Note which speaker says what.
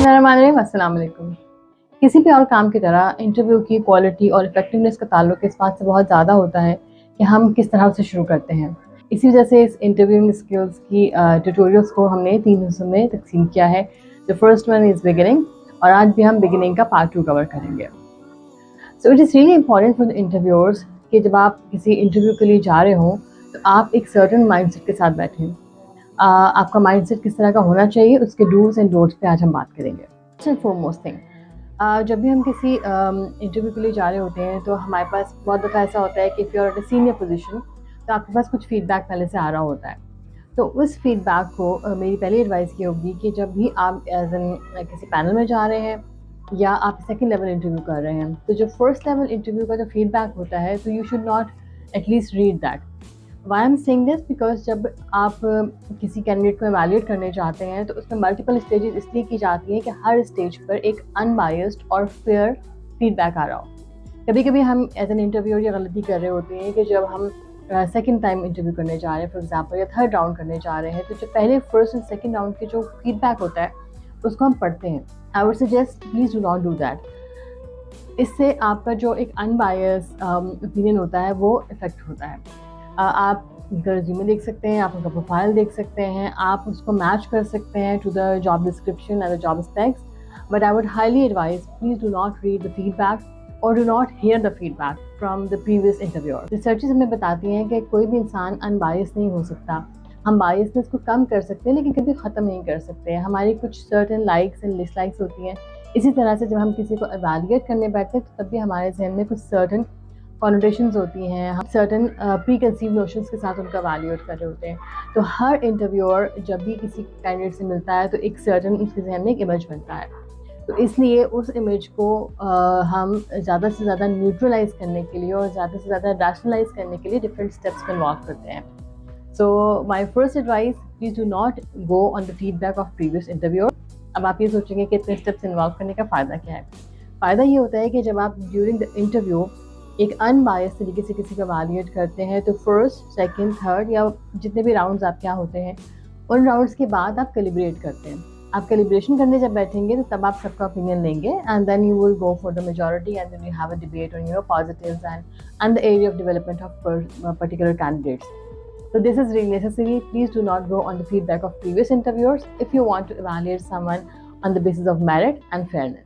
Speaker 1: बिस्मिल्लाहिर्रहमानिर्रहीम, अस्सलाम वालेकुम। किसी भी और काम की तरह इंटरव्यू की क्वालिटी और इफेक्टिवनेस का ताल्लुक इस बात से बहुत ज़्यादा होता है कि हम किस तरह से शुरू करते हैं। इसी वजह से इस इंटरव्यूइंग स्किल्स की ट्यूटोरियल्स को हमने 3 हिस्सों में तकसीम किया है। The first one is beginning, और आज भी हम बिगिनिंग का पार्ट 2 कवर करेंगे। So it is really important for the interviewers कि जब आप किसी इंटरव्यू के लिए जा रहे हों तो आप एक सर्टेन माइंडसेट के साथ बैठें। आपका माइंडसेट किस तरह का होना चाहिए, उसके डूज एंड डोंट्स पे आज हम बात करेंगे। फर्स्ट एंड फॉरमोस्ट थिंग, जब भी हम किसी इंटरव्यू के लिए जा रहे होते हैं तो हमारे पास बहुत दफ़ा ऐसा होता है कि if you are at a senior position तो आपके पास कुछ फीडबैक पहले से आ रहा होता है। तो उस फीडबैक को मेरी पहली एडवाइस ये होगी कि जब भी आप एज एन किसी पैनल में जा रहे हैं या आप सेकंड लेवल इंटरव्यू कर रहे हैं, तो जो फर्स्ट लेवल इंटरव्यू का जो फीडबैक होता है तो you should not at least read that. Why am saying this because जब आप किसी कैंडिडेट को एवेल्यूएट करने चाहते हैं तो उसमें मल्टीपल स्टेजेस इसलिए की जाती हैं कि हर स्टेज पर एक अनबायस्ड और फेयर फीडबैक आ रहा हो। कभी कभी हम एज एन इंटरव्यूअर ये गलती कर रहे होते हैं कि जब हम सेकंड टाइम इंटरव्यू करने जा रहे हैं फॉर एग्जांपल, या थर्ड राउंड करने जा रहे हैं, तो जो पहले फर्स्ट एंड सेकंड राउंड के जो फीडबैक होता है उसको हम पढ़ते हैं। I would suggest please do not do that. इससे आपका जो एक अनबायस्ड ओपिनियन होता है वो इफेक्ट होता है। आप उनका रिज्यूमे देख सकते हैं, आप उनका प्रोफाइल देख सकते हैं, आप उसको मैच कर सकते हैं to the job description and the job specs, but I would highly advise please do not read the feedback और do not hear the feedback from the previous interviewer. Researches हमें बताती हैं कि कोई भी इंसान अनबायस नहीं हो सकता। हम बायसनेस को कम कर सकते हैं लेकिन कभी ख़त्म नहीं कर सकते हैं। हमारी कुछ सर्टेन लाइक्स एंड डिसलाइक्स होती हैं। इसी तरह से जब हम किसी को एवेल्यूएट करने बैठते हैं तो तब भी हमारे जहन में कुछ सर्टेन कॉनोटेशंस होती हैं, हम सर्टेन प्री कंसीव नोशंस के साथ उनका एवेल्यूएट कर रहे होते हैं। तो हर इंटरव्यूअर जब भी किसी कैंडिडेट से मिलता है तो एक सर्टेन उसके जहन में एक इमेज बनता है। तो इसलिए उस इमेज को हम ज़्यादा से ज़्यादा न्यूट्रलाइज करने के लिए और ज़्यादा से ज़्यादा रैशनलाइज करने के लिए डिफरेंट स्टेप्स को इन्वॉल्व करते हैं। So my first advice, please do not go on the feedback of previous interviewer. अब आप ये सोचेंगे कि इतने स्टेप्स इन्वॉल्व करने का फ़ायदा क्या है। फ़ायदा ये होता है कि जब आप ड्यूरिंग द इंटरव्यू एक अनबायस तरीके से किसी को एवेल्यूएट करते हैं तो फर्स्ट, सेकंड, थर्ड या जितने भी राउंड्स आप क्या होते हैं उन राउंड्स के बाद आप कैलिब्रेट करते हैं। आप कैलिब्रेशन करने जब बैठेंगे तो तब आप सबका ओपिनियन लेंगे and then you will go for the majority and then you have a debate on your positives and the area of development of particular candidates. So this is really necessary. Please do not go on the feedback of previous interviewers if you want to evaluate someone on the basis of merit and fairness.